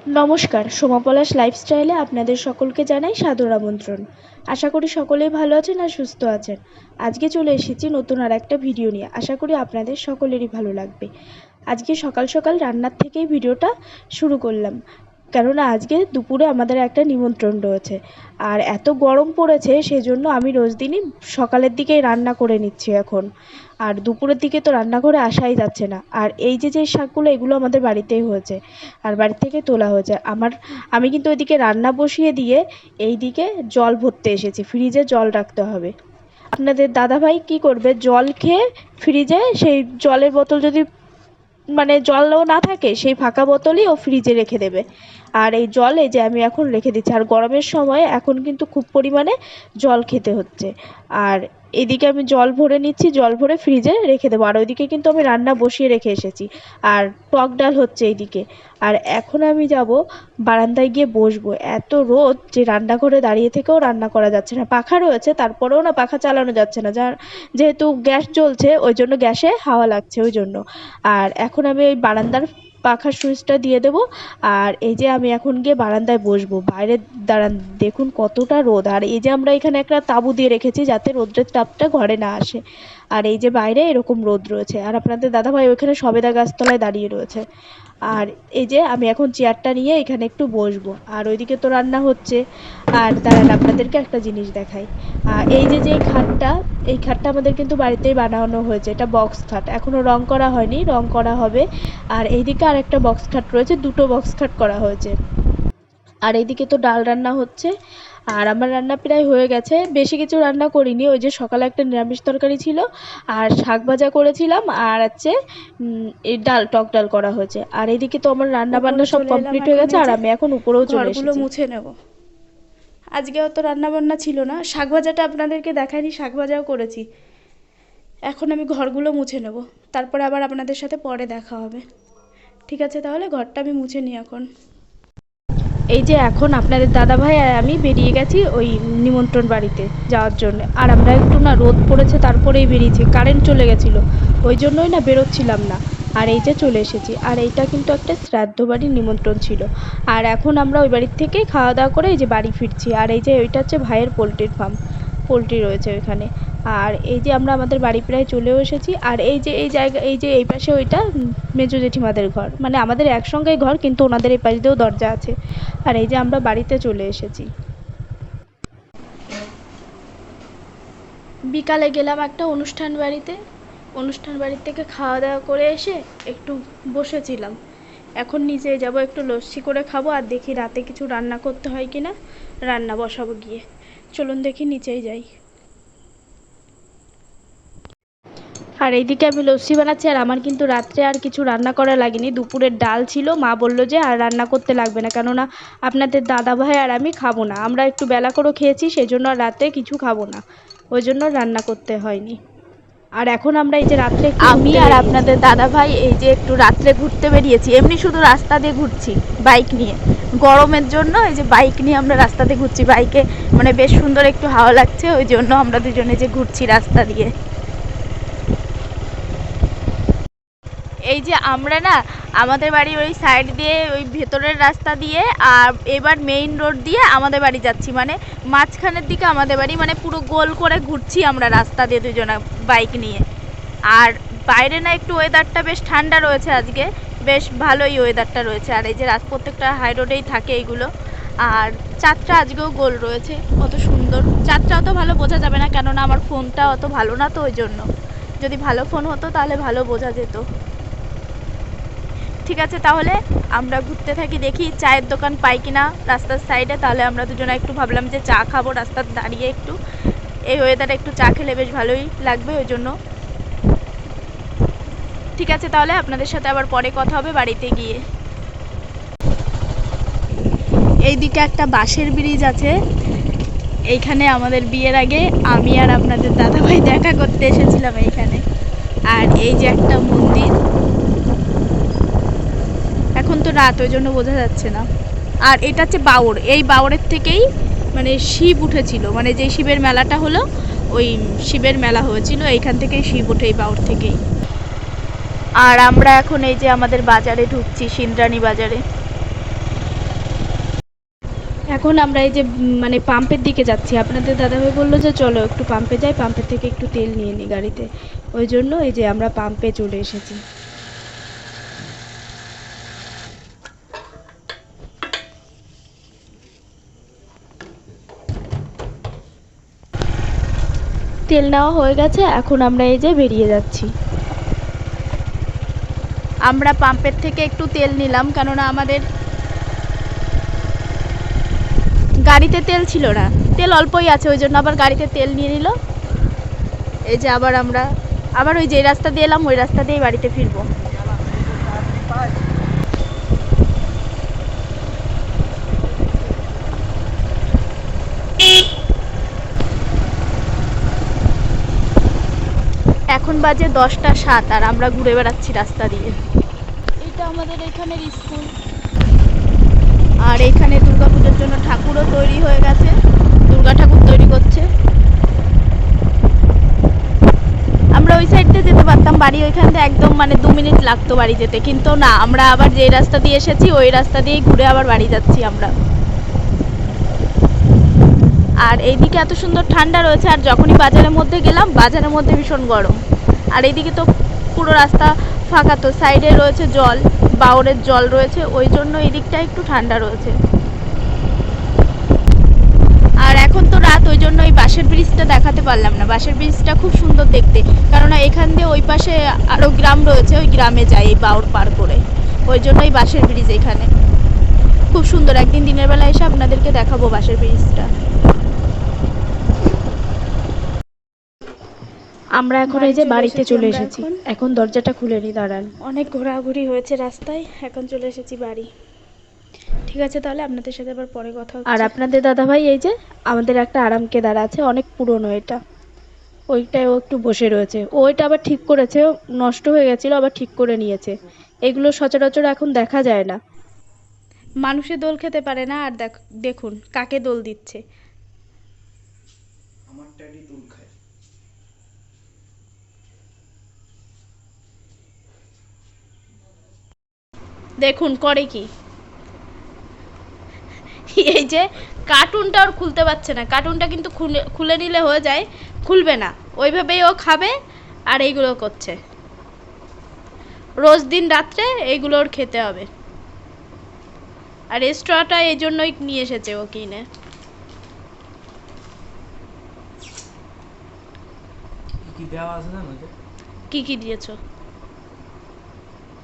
নমস্কার, সোমা পলাশ লাইফস্টাইলে আপনাদের সকলকে জানাই সাদর আমন্ত্রণ। আশা করি সকলেই ভালো আছেন আর সুস্থ আছেন। আজকে চলে এসেছি নতুন আর একটা ভিডিও নিয়ে। আশা করি আপনাদের সকলেরই ভালো লাগবে। আজকে সকাল সকাল রান্নার থেকেই ভিডিওটা শুরু করলাম, কেননা আজকে দুপুরে আমাদের একটা নিমন্ত্রণ রয়েছে। আর এত গরম পড়েছে, সেজন্য আমি রোজ দিনই সকালের দিকেই রান্না করে নিচ্ছি এখন। আর দুপুরের দিকে তো রান্নাঘরে আসাই যাচ্ছে না। আর এই যে শাকগুলো, এগুলো আমাদের বাড়িতেই হয়েছে আর বাড়ি থেকে তোলা হয়েছে। আমি কিন্তু ওইদিকে রান্না বসিয়ে দিয়ে এই দিকে জল ভরতে এসেছি, ফ্রিজে জল রাখতে হবে। আপনাদের দাদাভাই কি করবে, জল খেয়ে ফ্রিজে সেই জলের বোতল যদি জলও না থাকে, সেই ফাঁকা বোতলই ও ফ্রিজে রেখে দেবে। আর এই জল এই যে আমি এখন রেখে দিচ্ছি। আর গরমের সময় এখন কিন্তু খুব পরিমাণে জল খেতে হচ্ছে। আর এদিকে আমি জল ভরে নিচ্ছি, জল ভরে ফ্রিজে রেখে দেবো। আর ওইদিকে কিন্তু আমি রান্না বসিয়ে রেখে এসেছি, আর টক ডাল হচ্ছে এইদিকে। আর এখন আমি যাব বারান্দায় গিয়ে বসবো। এত রোদ যে রান্নাঘরে দাঁড়িয়ে থেকেও রান্না করা যাচ্ছে না। পাখা রয়েছে, তারপরেও না পাখা চালানো যাচ্ছে না, যেহেতু গ্যাস জ্বলছে ওই জন্য গ্যাসে হাওয়া লাগছে ওই জন্য। আর এখন আমি ওই বারান্দার পাখার সুইচটা দিয়ে দেবো। আর এই যে আমি এখন গিয়ে বারান্দায় বসবো। বাইরে দাঁড়ান, দেখুন কতটা রোদ। আর এই যে আমরা এখানে একটা তাঁবু দিয়ে রেখেছি যাতে রোদ্রের তাপটা ঘরে না আসে। আর এই যে বাইরে এরকম রোদ রয়েছে। আর আপনাদের দাদাভাই ওইখানে সবেদা গাছতলায় দাঁড়িয়ে রয়েছে। আর এই যে আমি এখন চেয়ারটা নিয়ে এখানে একটু বসবো। আর ওইদিকে তো রান্না হচ্ছে। আর দাঁড়ান, আপনাদেরকে একটা জিনিস দেখাই। এই যে এই খাটটা আমাদের কিন্তু বাড়িতেই বানানো হয়েছে। এটা বক্স খাট, এখনও রং করা হয়নি, রং করা হবে। আর এইদিকে আর একটা বক্স খাট রয়েছে, দুটো বক্স খাট করা হয়েছে। আর এইদিকে তো ডাল রান্না হচ্ছে। আর আমার রান্না প্রায় হয়ে গেছে, বেশি কিছু রান্না করিনি। ওই যে সকালে একটা নিরামিষ তরকারি ছিল, আর শাক ভাজা করেছিলাম, আর হচ্ছে এই টক ডাল করা হয়েছে। আর এইদিকে তো আমার রান্না বান্না সব কমপ্লিট হয়ে গেছে। আর আমি এখন উপরেও চলে এসেছি। ঘরগুলো মুছে নেব। আজকে অত রান্না বান্না ছিল না, শাক ভাজাটা আপনাদেরকে দেখাইনি, শাক ভাজাও করেছি। এখন আমি ঘরগুলো মুছে নেব, তারপরে আবার আপনাদের সাথে পরে দেখা হবে। ঠিক আছে, তাহলে ঘরটা আমি মুছে নিই এখন। এই যে এখন আপনাদের দাদাভাই আর আমি বেরিয়ে গেছি ওই নিমন্ত্রণ বাড়িতে যাওয়ার জন্য। আর আমরা একটু না রোদ পড়েছে তারপরেই বেরিয়েছি, কারেন্ট চলে গেছিলো ওই জন্যই না বেরোচ্ছিলাম না। আর এই যে চলে এসেছি। আর এইটা কিন্তু একটা শ্রাদ্ধ বাড়ির নিমন্ত্রণ ছিল। আর এখন আমরা ওই বাড়ির থেকেই খাওয়া দাওয়া করে এই যে বাড়ি ফিরছি। আর এই যে ওইটা হচ্ছে ভাইয়ের পোলট্রির ফার্ম, পোলট্রি রয়েছে ওইখানে। আর এই যে আমরা আমাদের বাড়ি প্রায় চলেও এসেছি। আর এই যে এই পাশে ওইটা মেজো জেঠিমাদের ঘর, মানে আমাদের একসঙ্গেই ঘর, কিন্তু ওনাদের এই পাশ দিয়েও দরজা আছে। আর এই যে আমরা বাড়িতে চলে এসেছি। বিকালে গেলাম একটা অনুষ্ঠান বাড়ি থেকে খাওয়া দাওয়া করে এসে একটু বসেছিলাম। এখন নিচে যাব, একটু লস্যি করে খাবো। আর দেখি রাতে কিছু রান্না করতে হয় কিনা, রান্না বসাবো গিয়ে। চলুন দেখি নিচেই যাই। আর এইদিকে আমি লস্যি বানাচ্ছি। আর আমার কিন্তু রাত্রে আর কিছু রান্না করা লাগেনি, দুপুরের ডাল ছিল। মা বললো যে আর রান্না করতে লাগবে না, কেননা আপনাদের দাদাভাই আর আমি খাবো না, আমরা একটু বেলা করেও খেয়েছি, সেই জন্য রাতে কিছু খাবো না, ওই জন্য রান্না করতে হয়নি। আর এখন আমরা এই যে রাত্রে আমি আর আপনাদের দাদাভাই এই যে একটু রাত্রে ঘুরতে বেরিয়েছি, এমনি শুধু রাস্তা দিয়ে ঘুরছি বাইক নিয়ে। গরমের জন্য এই যে বাইক নিয়ে আমরা রাস্তাতে ঘুরছি, বাইকে মানে বেশ সুন্দর একটু হাওয়া লাগছে, ওই জন্য আমরা দুজনে যে ঘুরছি রাস্তা দিয়ে। এই যে আমরা না আমাদের বাড়ির ওই সাইড দিয়ে, ওই ভেতরের রাস্তা দিয়ে, আর এবার মেইন রোড দিয়ে আমাদের বাড়ি যাচ্ছি, মানে মাঝখানের দিকে আমাদের বাড়ি, মানে পুরো গোল করে ঘুরছি আমরা রাস্তা দিয়ে দুজনা বাইক নিয়ে। আর বাইরে না একটু ওয়েদারটা বেশ ঠান্ডা রয়েছে আজকে, বেশ ভালোই ওয়েদারটা রয়েছে। আর এই যে প্রত্যেকটা হাই রোডেই থাকে এইগুলো। আর চাঁদটা আজকেও গোল রয়েছে, কত সুন্দর। চাঁদটা অত ভালো বোঝা যাবে না, কেননা আমার ফোনটা অত ভালো না, তো ওই জন্য। যদি ভালো ফোন হতো তাহলে ভালো বোঝা যেত। ঠিক আছে, তাহলে আমরা ঘুরতে থাকি, দেখি চায়ের দোকান পাই কিনা রাস্তার সাইডে। তাহলে আমরা দুজনে একটু ভাবলাম যে চা খাবো রাস্তার দাঁড়িয়ে একটু, এই ওয়েদারে একটু চা খেলে বেশ ভালোই লাগবে, ওই জন্য। ঠিক আছে, তাহলে আপনাদের সাথে আবার পরে কথা হবে বাড়িতে গিয়ে। এইদিকে একটা বাঁশের ব্রিজ আছে, এইখানে আমাদের বিয়ের আগে আমি আর আপনাদের দাদাভাই দেখা করতে এসেছিলাম এইখানে। আর এই যে একটা মন্দির, এখন তো রাত ওই জন্য বোঝা যাচ্ছে না। আর এটা হচ্ছে বাউর, এই বাউরের থেকেই মানে শিব উঠেছিল, মানে যে শিবের মেলাটা হলো ওই শিবের মেলা হয়েছিল, এইখান থেকেই শিব ওঠে, এই বাউর থেকেই। আর আমরা এখন এই যে আমাদের বাজারে ঢুকছি, সিন্দ্রানী বাজারে। এখন আমরা এই যে মানে পাম্পের দিকে যাচ্ছি। আপনাদের দাদাভাই বললো যে চলো একটু পাম্পে যাই, পাম্পের থেকে একটু তেল নিয়ে নিই গাড়িতে। ওই জন্য এই যে আমরা পাম্পে চলে এসেছি। তেল নেওয়া হয়ে গেছে, এখন আমরা এই যে বেরিয়ে যাচ্ছি। আমরা পাম্পের থেকে একটু তেল নিলাম, কেননা আমাদের গাড়িতে তেল ছিল না, তেল অল্পই আছে, ওই জন্য আবার গাড়িতে তেল নিয়ে নিল। এই যে আবার আমরা আবার ওই যে রাস্তা দিয়ে এলাম, ওই রাস্তা দিয়েই বাড়িতে ফিরবো। এখন বাজে 10টা 7 আর আমরা ঘুরে বেড়াচ্ছি রাস্তা দিয়ে। এটা আমাদের এখানের স্কুল। আর এখানে দুর্গাপুজোর জন্য ঠাকুরও তৈরি হয়ে গেছে, দুর্গা ঠাকুর তৈরি করছে। আমরা ওই সাইড দিয়ে যেতে পারতাম, বাড়ি ওইখান থেকে একদম মানে 2 মিনিট লাগতো বাড়ি যেতে, কিন্তু না, আমরা আবার যেই রাস্তা দিয়ে এসেছি ওই রাস্তা দিয়েই ঘুরে আবার বাড়ি যাচ্ছি আমরা। আর এইদিকে এত সুন্দর ঠান্ডা রয়েছে, আর যখনই বাজারের মধ্যে গেলাম বাজারের মধ্যে ভীষণ গরম। আর এইদিকে তো পুরো রাস্তা ফাঁকা, তো সাইডে রয়েছে জল, বাওরের জল রয়েছে, ওই জন্য এই দিকটা একটু ঠান্ডা রয়েছে। আর এখন তো রাত, ওই জন্য এই বাঁশের ব্রিজটা দেখাতে পারলাম না। বাঁশের ব্রিজটা খুব সুন্দর দেখতে, কেননা এখান দিয়ে ওই পাশে আরও গ্রাম রয়েছে, ওই গ্রামে যায় এই বাওর পার করে, ওই জন্য এই বাঁশের ব্রিজ এখানে খুব সুন্দর। একদিন দিনের বেলা এসে আপনাদেরকে দেখাবো বাঁশের ব্রিজটা। আমরা এখন এই যে বাড়িতে চলে এসেছি। এখন দরজাটা খুলে নি, দাঁড়ান। অনেক ঘোরাঘুরি হয়েছে রাস্তায়, এখন চলে এসেছি বাড়ি। ঠিক আছে, তাহলে আপনাদের সাথে আবার পরে কথা হচ্ছে। আর আপনাদের দাদাভাই এই যে আমাদের একটা আরাম কেদার আছে, অনেক পুরনো এটা, ওইটায় ও একটু বসে রয়েছে। ওইটা আবার ঠিক করেছে, নষ্ট হয়ে গেছিল আবার ঠিক করে নিয়েছে। এগুলো সচরাচর এখন দেখা যায় না। মানুষে দোল খেতে পারে না, আর দেখুন কাকে দোল দিচ্ছে। আমার ট্যাডি দোল খায়। দেখুন করে কি, এই যে কার্টুনটা ওর খুলতে পারছে না, কার্টুনটা কিন্তু খুলে নিলে হয়ে যায়, খুলবে না, ওইভাবেই ও খাবে আর এইগুলো করছে। রোজ দিন রাত্রে এইগুলো ওর খেতে হবে। আর এক্সট্রাটা এই জন্যই নিয়ে এসেছে ও কিনে। কি দেওয়া আছে জানো? যে কি কি দিয়েছো?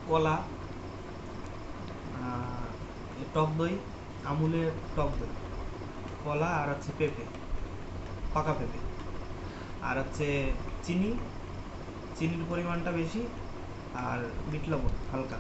কলা, টক দই, আমুলের টক দই, কলা, আর হচ্ছে পেঁপে, পাকা পেঁপে, আর হচ্ছে চিনি, চিনির পরিমাণটা বেশি, আর বিট লবণ হালকা।